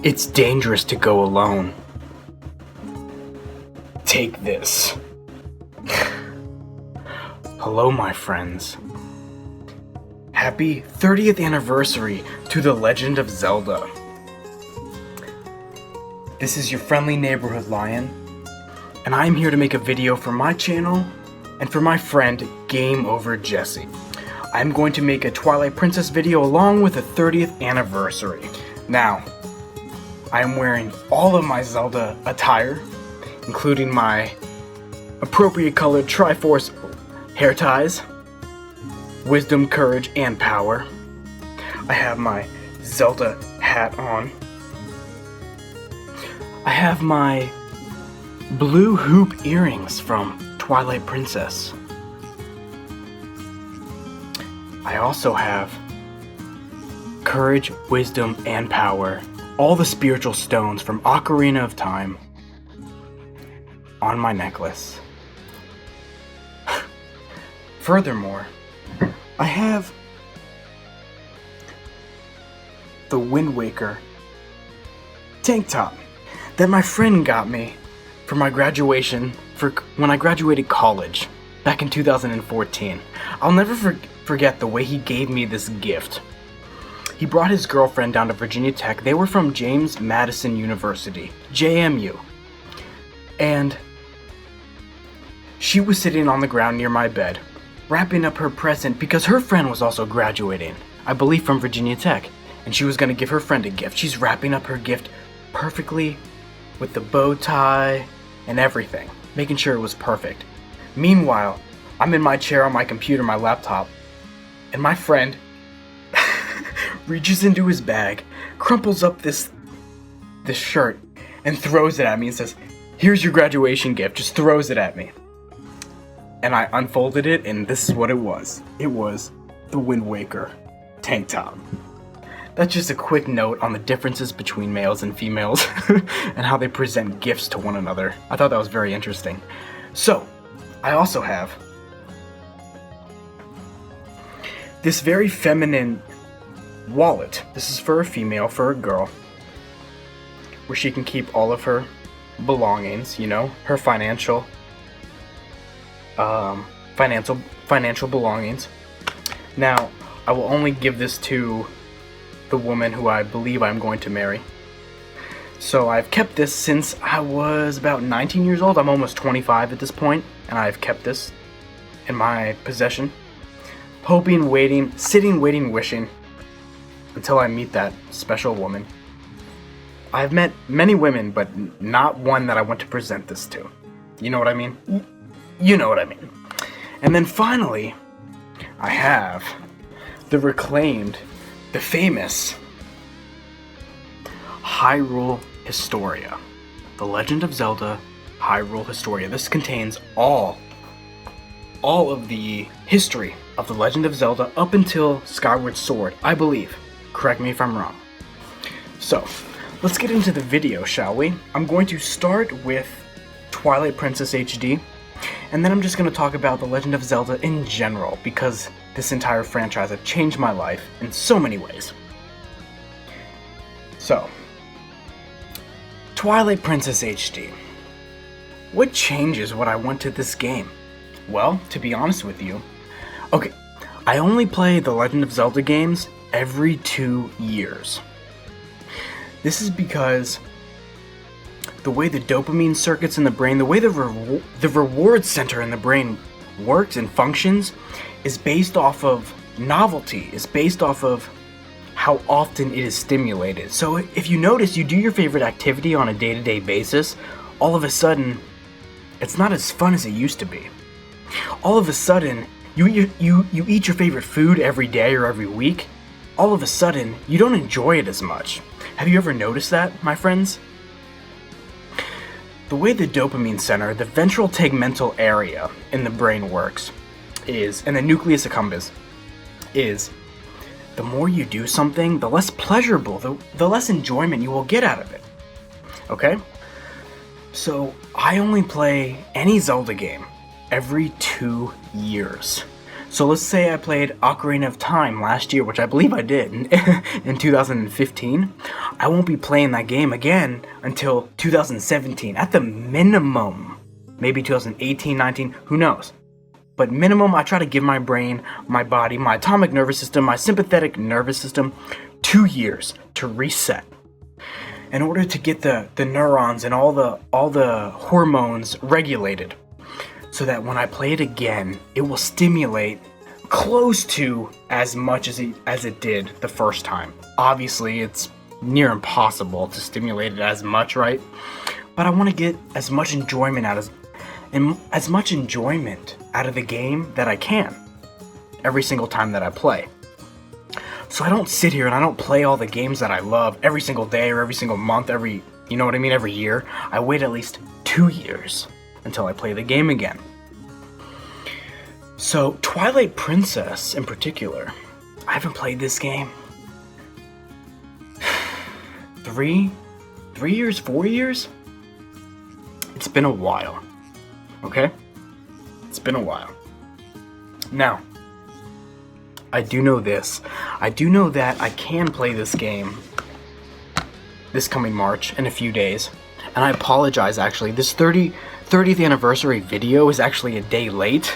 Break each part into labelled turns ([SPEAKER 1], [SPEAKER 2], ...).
[SPEAKER 1] It's dangerous to go alone. Take this. Hello, my friends. Happy 30th anniversary to The Legend of Zelda. This is your friendly neighborhood lion, and I'm here to make a video for my channel and for my friend Game Over Jesse. I'm going to make a Twilight Princess video along with a 30th anniversary. Now, I am wearing all of my Zelda attire, including my appropriate colored Triforce hair ties, wisdom, courage, and power. I have my Zelda hat on. I have my blue hoop earrings from Twilight Princess. I also have courage, wisdom, and power. All the spiritual stones from Ocarina of Time on my necklace. Furthermore, I have the Wind Waker tank top that my friend got me for my graduation, for when I graduated college back in 2014. I'll never forget the way he gave me this gift. He brought his girlfriend down to Virginia Tech. They were from James Madison University, JMU. And she was sitting on the ground near my bed, wrapping up her present because her friend was also graduating, I believe from Virginia Tech, and she was going to give her friend a gift. She's wrapping up her gift perfectly with the bow tie and everything, making sure it was perfect. Meanwhile, I'm in my chair on my computer, my laptop, and my friend reaches into his bag, crumples up this shirt, and throws it at me and says, "Here's your graduation gift," just throws it at me. And I unfolded it, and this is what it was. It was the Wind Waker tank top. That's just a quick note on the differences between males and females and how they present gifts to one another. I thought that was very interesting. So, I also have this very feminine wallet. This is for a female, for a girl, where she can keep all of her belongings, you know, her financial belongings. Now, I will only give this to the woman who I believe I'm going to marry. So I've kept this since I was about 19 years old. I'm almost 25 at this point, and I've kept this in my possession, hoping, waiting, sitting, waiting, wishing until I meet that special woman. I've met many women, but not one that I want to present this to. You know what I mean? You know what I mean. And then finally, I have the reclaimed, the famous Hyrule Historia. The Legend of Zelda Hyrule Historia. This contains all of the history of the Legend of Zelda up until Skyward Sword, I believe. Correct me if I'm wrong. So, let's get into the video, shall we? I'm going to start with Twilight Princess HD, and then I'm just going to talk about The Legend of Zelda in general, because this entire franchise has changed my life in so many ways. So, Twilight Princess HD. What changes when I went to this game? Well, to be honest with you, okay, I only play The Legend of Zelda games every 2 years. This is because the way the dopamine circuits in the brain, the way the reward center in the brain works and functions is based off of novelty, is based off of how often it is stimulated. So if you notice, you do your favorite activity on a day-to-day basis, all of a sudden, it's not as fun as it used to be. All of a sudden, you eat your favorite food every day or every week, all of a sudden, you don't enjoy it as much. Have you ever noticed that, my friends? The way the dopamine center, the ventral tegmental area in the brain works is, and the nucleus accumbens, is the more you do something, the less pleasurable, the less enjoyment you will get out of it. Okay? So, I only play any Zelda game every 2 years. So let's say I played Ocarina of Time last year, which I believe I did in 2015. I won't be playing that game again until 2017 at the minimum. Maybe 2018, 19, who knows? But minimum, I try to give my brain, my body, my atomic nervous system, my sympathetic nervous system 2 years to reset in order to get the neurons and all the hormones regulated, so that when I play it again, it will stimulate close to as much as it did the first time. Obviously, it's near impossible to stimulate it as much, right? But I want to get as much enjoyment out of the game that I can every single time that I play. So I don't sit here and I don't play all the games that I love every single day or every single month, every year. I wait at least 2 years until I play the game again. So Twilight Princess in particular, I haven't played this game 3 years, 4 years? It's been a while. Okay? It's been a while. Now, I do know this. I do know that I can play this game this coming March in a few days. And I apologize, actually. This 30th anniversary video is actually a day late.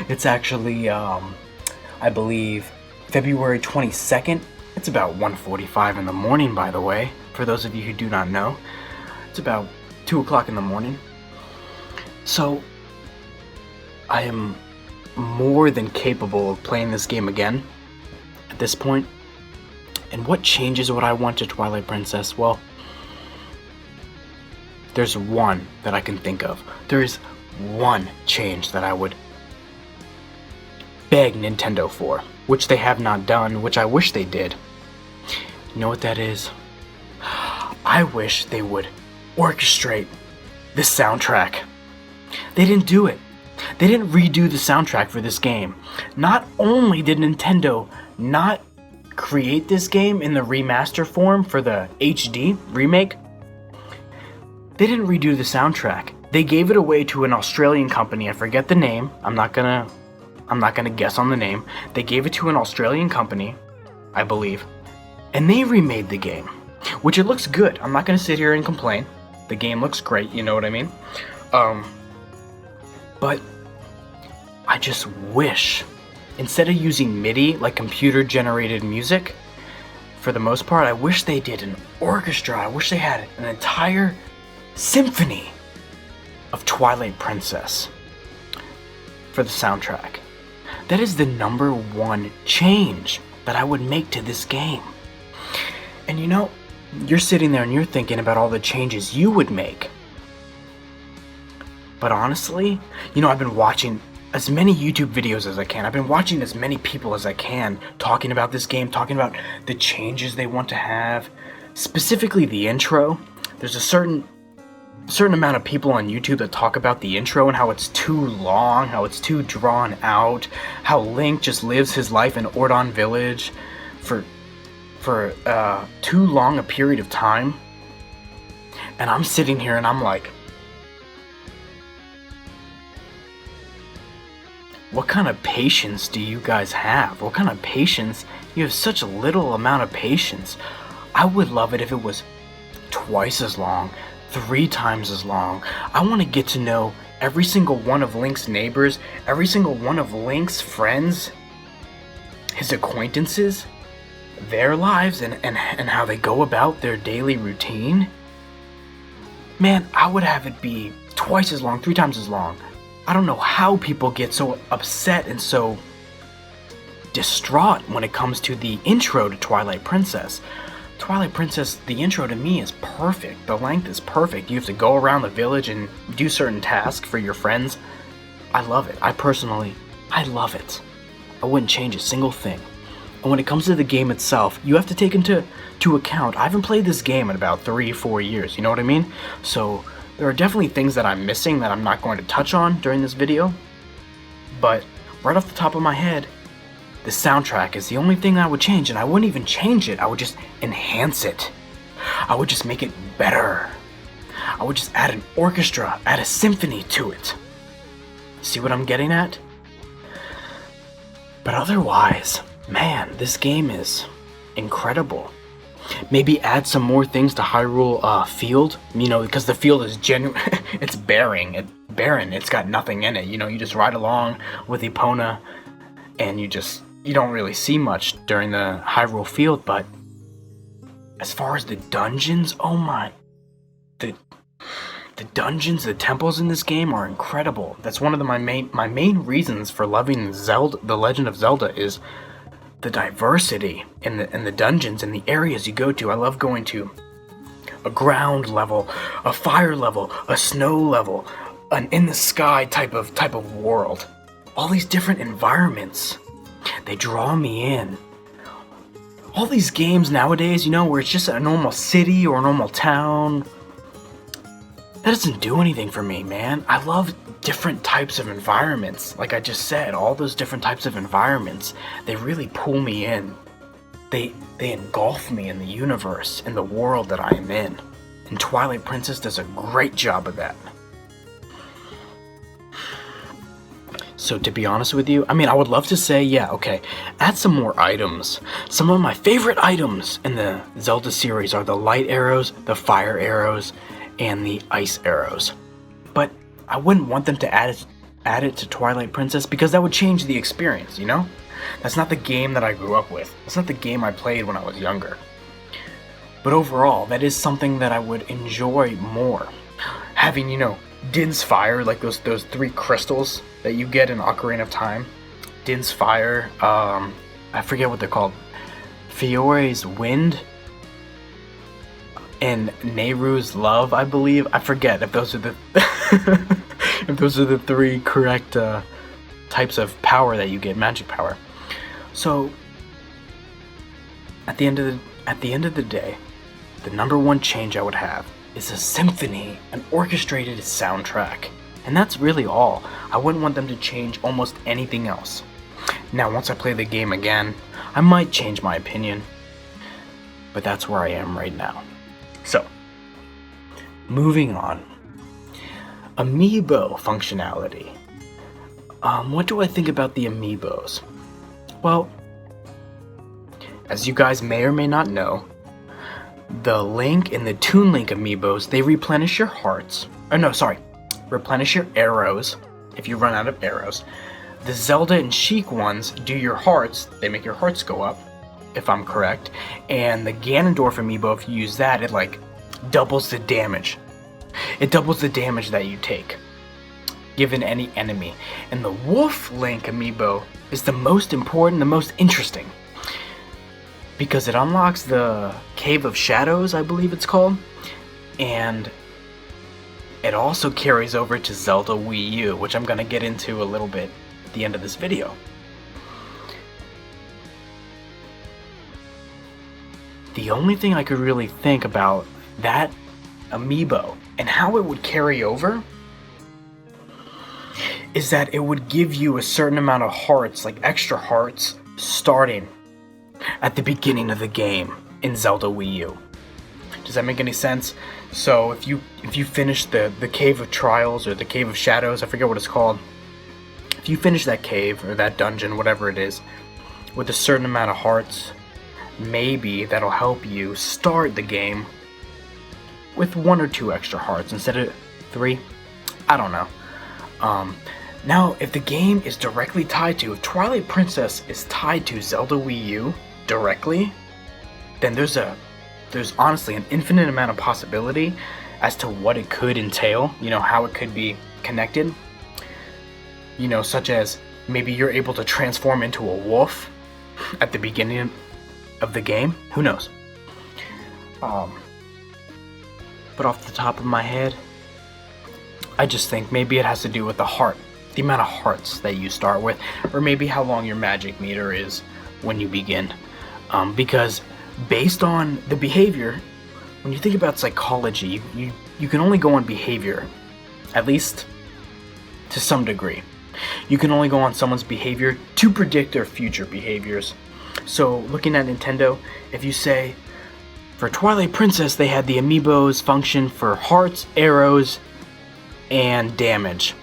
[SPEAKER 1] It's actually, I believe, February 22nd. It's about 1:45 in the morning, by the way, for those of you who do not know. It's about 2 o'clock in the morning. So, I am more than capable of playing this game again at this point. And what changes would I want to Twilight Princess? Well, there's one that I can think of. There is one change that I would beg Nintendo for, which they have not done, which I wish they did. You know what that is? I wish they would orchestrate the soundtrack. They didn't do it. They didn't redo the soundtrack for this game. Not only did Nintendo not create this game in the remaster form for the HD remake, they didn't redo the soundtrack. They gave it away to an Australian company. I forget the name. I'm not gonna guess on the name. They gave it to an Australian company, I believe, and they remade the game, which it looks good. I'm not gonna sit here and complain. The game looks great, you know what I mean? But I just wish, instead of using MIDI, like computer-generated music, for the most part, I wish they did an orchestra. I wish they had an entire symphony of Twilight Princess for the soundtrack. That is the number one change that I would make to this game. And you know, you're sitting there and you're thinking about all the changes you would make. But honestly, you know, I've been watching as many YouTube videos as I can. I've been watching as many people as I can talking about this game, talking about the changes they want to have, specifically the intro. There's a certain amount of people on YouTube that talk about the intro and how it's too long, how it's too drawn out, how Link just lives his life in Ordon Village for too long a period of time. And I'm sitting here and I'm like, what kind of patience do you guys have? What kind of patience? You have such a little amount of patience. I would love it if it was twice as long, 3 times as long. I want to get to know every single one of Link's neighbors, every single one of Link's friends, his acquaintances, their lives, and how they go about their daily routine. Man, I would have it be twice as long, 3 times as long. I don't know how people get so upset and so distraught when it comes to the intro to Twilight Princess. Twilight Princess, the intro to me is perfect. The length is perfect. You have to go around the village and do certain tasks for your friends. I love it. I love it. I wouldn't change a single thing. And when it comes to the game itself, you have to take into account, I haven't played this game in about 3-4 years, you know what I mean? So there are definitely things that I'm missing that I'm not going to touch on during this video. But right off the top of my head, the soundtrack is the only thing I would change, and I wouldn't even change it. I would just enhance it. I would just make it better. I would just add an orchestra, add a symphony to it. See what I'm getting at? But otherwise, man, this game is incredible. Maybe add some more things to Hyrule Field, because the field is genuine. It's barren. It's got nothing in it. You just ride along with Epona, and you don't really see much during the Hyrule Field. But as far as the dungeons, oh my, the dungeons, the temples in this game are incredible. That's one of my main reasons for loving The Legend of Zelda is the diversity in the dungeons and the areas you go to. I love going to a ground level, a fire level, a snow level, an in the sky type of world. All these different environments, they draw me in. All these games nowadays, where it's just a normal city or a normal town, that doesn't do anything for me, man. I love different types of environments. Like I just said, all those different types of environments, they really pull me in. They engulf me in the universe, in the world that I am in. And Twilight Princess does a great job of that. So to be honest with you, I would love to say, yeah, okay, add some more items. Some of my favorite items in the Zelda series are the light arrows, the fire arrows, and the ice arrows. But I wouldn't want them to add it to Twilight Princess because that would change the experience, That's not the game that I grew up with. That's not the game I played when I was younger. But overall, that is something that I would enjoy more. Having, Din's Fire, like those 3 crystals that you get in Ocarina of Time. Din's Fire, I forget what they're called. Fiore's Wind, and Nehru's Love, I believe. I forget if those are the if those are the 3 correct types of power that you get, magic power. So at the end of the day, the number one change I would have is a symphony, an orchestrated soundtrack. And that's really all. I wouldn't want them to change almost anything else. Now, once I play the game again, I might change my opinion. But that's where I am right now. So, moving on. Amiibo functionality. What do I think about the amiibos? Well, as you guys may or may not know, the Link and the Toon Link amiibos, they replenish your hearts. Replenish your arrows if you run out of arrows. The Zelda and Sheik ones do your hearts. They make your hearts go up, if I'm correct. And the Ganondorf amiibo, if you use that, it doubles the damage. It doubles the damage that you take, given any enemy. And the Wolf Link amiibo is the most important, the most interesting, because it unlocks the Cave of Shadows, I believe it's called, and it also carries over to Zelda Wii U, which I'm going to get into a little bit at the end of this video. The only thing I could really think about that amiibo and how it would carry over is that it would give you a certain amount of hearts, like extra hearts, starting at the beginning of the game in Zelda Wii U. Does that make any sense? So if you finish the Cave of Trials or the Cave of Shadows, I forget what it's called. If you finish that cave or that dungeon, whatever it is, with a certain amount of hearts, maybe that'll help you start the game with 1 or 2 extra hearts instead of 3. I don't know. Now, if the game is directly tied to, if Twilight Princess is tied to Zelda Wii U directly, then there's honestly an infinite amount of possibility as to what it could entail, how it could be connected. Such as maybe you're able to transform into a wolf at the beginning of the game. Who knows? But off the top of my head, I just think maybe it has to do with the heart, the amount of hearts that you start with, or maybe how long your magic meter is when you begin. Because based on the behavior, when you think about psychology, you can only go on behavior, at least to some degree. You can only go on someone's behavior to predict their future behaviors. So looking at Nintendo, if you say, for Twilight Princess, they had the amiibos function for hearts, arrows, and damage.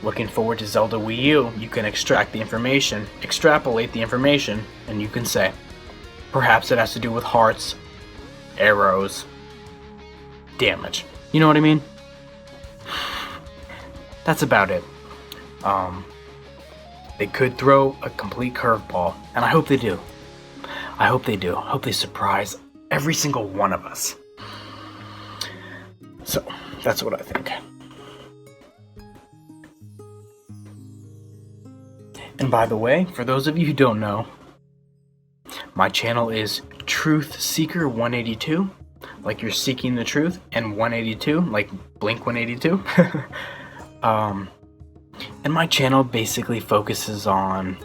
[SPEAKER 1] Looking forward to Zelda Wii U, you can extrapolate the information, and you can say, perhaps it has to do with hearts, arrows, damage. You know what I mean? That's about it. They could throw a complete curveball, and I hope they do. I hope they do. I hope they surprise every single one of us. So, that's what I think. And by the way, for those of you who don't know, my channel is Truth Seeker 182, like you're seeking the truth, and 182, like Blink 182. And my channel basically focuses on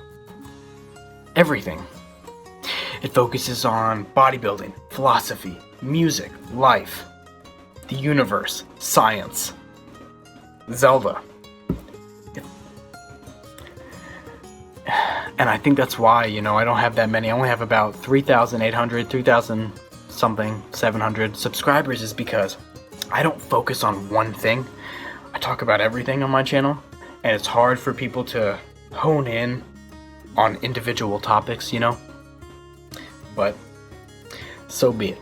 [SPEAKER 1] everything. It focuses on bodybuilding, philosophy, music, life, the universe, science, Zelda. And I think that's why, I don't have that many. I only have about 3,800, 3,000 something, 700 subscribers, is because I don't focus on one thing. I talk about everything on my channel, and it's hard for people to hone in on individual topics, But so be it.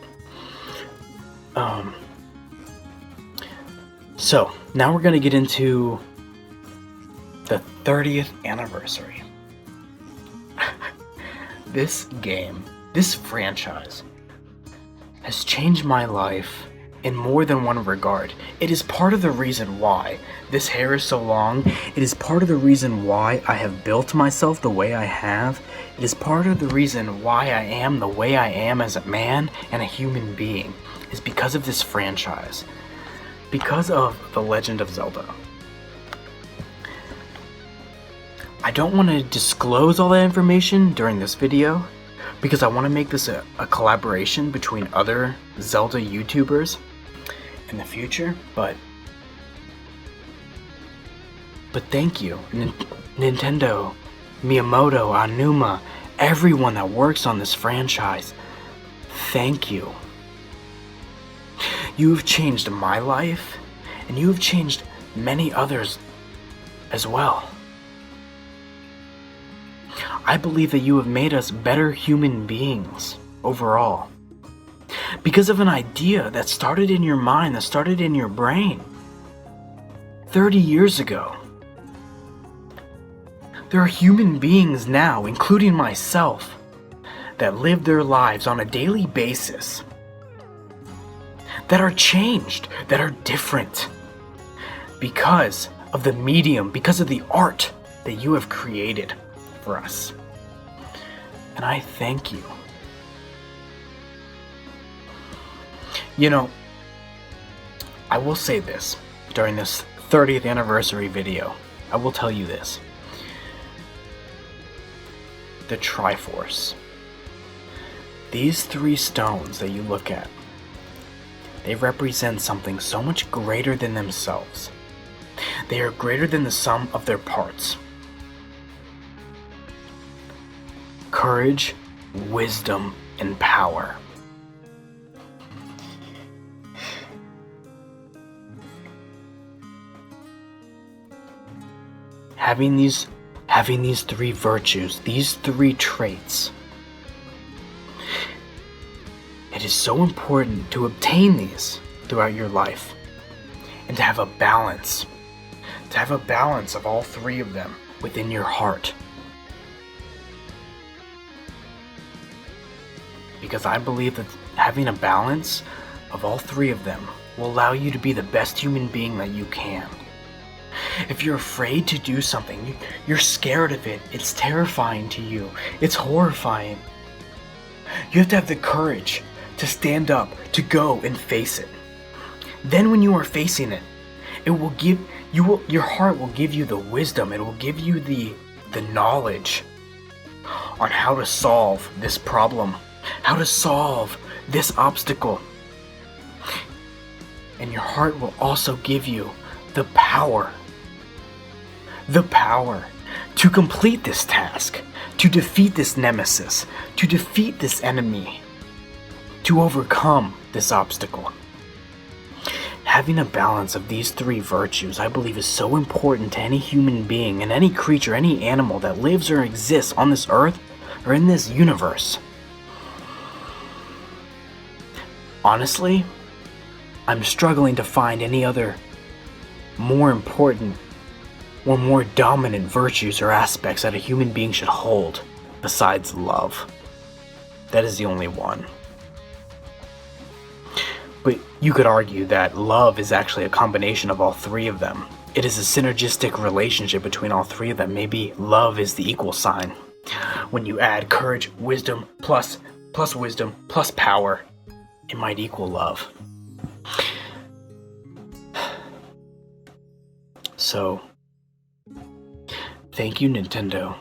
[SPEAKER 1] So now we're gonna get into the 30th anniversary. This game, this franchise, has changed my life in more than one regard. It is part of the reason why this hair is so long. It is part of the reason why I have built myself the way I have. It is part of the reason why I am the way I am as a man and a human being. Is because of this franchise. Because of The Legend of Zelda. I don't want to disclose all that information during this video, because I want to make this a collaboration between other Zelda YouTubers in the future, but thank you, Nintendo, Miyamoto, Aonuma, everyone that works on this franchise. Thank you. You have changed my life, and you have changed many others as well. I believe that you have made us better human beings overall. Because of an idea that started in your mind, that started in your brain 30 years ago. There are human beings now, including myself, that live their lives on a daily basis, that are changed, that are different, because of the medium, because of the art that you have created for us. And I thank you. I will say this during this 30th anniversary video. I will tell you this. The Triforce. These 3 stones that you look at, they represent something so much greater than themselves. They are greater than the sum of their parts. Courage, wisdom, and power. Having these 3 virtues, these 3 traits, it is so important to obtain these throughout your life, and to have a balance of all 3 of them within your heart. Because I believe that having a balance of all 3 of them will allow you to be the best human being that you can. If you're afraid to do something, you're scared of it, it's terrifying to you, it's horrifying, you have to have the courage to stand up, to go and face it. Then when you are facing it, your heart will give you the wisdom, it will give you the knowledge on how to solve this problem, how to solve this obstacle. And your heart will also give you the power to complete this task, to defeat this nemesis, to defeat this enemy, to overcome this obstacle. Having a balance of these three virtues, I believe, is so important to any human being and any creature, any animal that lives or exists on this earth or in this universe. Honestly, I'm struggling to find any other more important or more dominant virtues or aspects that a human being should hold besides love. That is the only one. But you could argue that love is actually a combination of all three of them. It is a synergistic relationship between all three of them. Maybe love is the equal sign. When you add courage, wisdom, plus wisdom, plus power, it might equal love. So, thank you, Nintendo.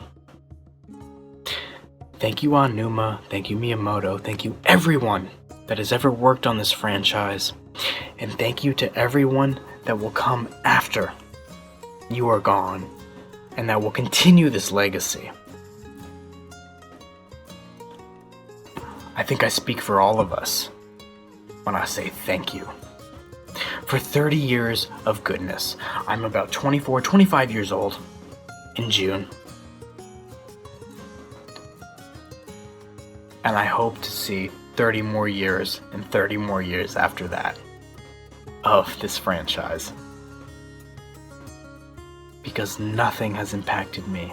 [SPEAKER 1] Thank you, Aonuma. Thank you, Miyamoto. Thank you, everyone that has ever worked on this franchise. And thank you to everyone that will come after you are gone and that will continue this legacy. I think I speak for all of us when I say thank you. For 30 years of goodness. I'm about 24, 25 years old in June. And I hope to see 30 more years and 30 more years after that of this franchise. Because nothing has impacted me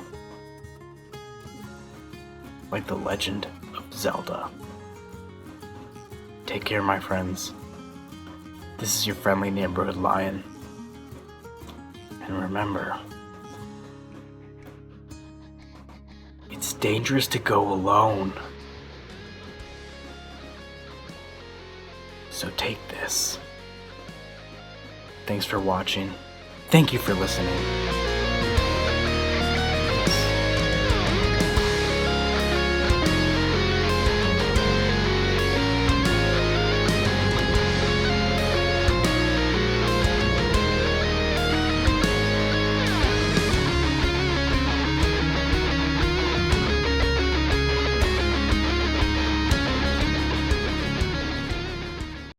[SPEAKER 1] like the Legend of Zelda. Take care, my friends. This is your friendly neighborhood lion. And remember, it's dangerous to go alone. So take this. Thanks for watching. Thank you for listening.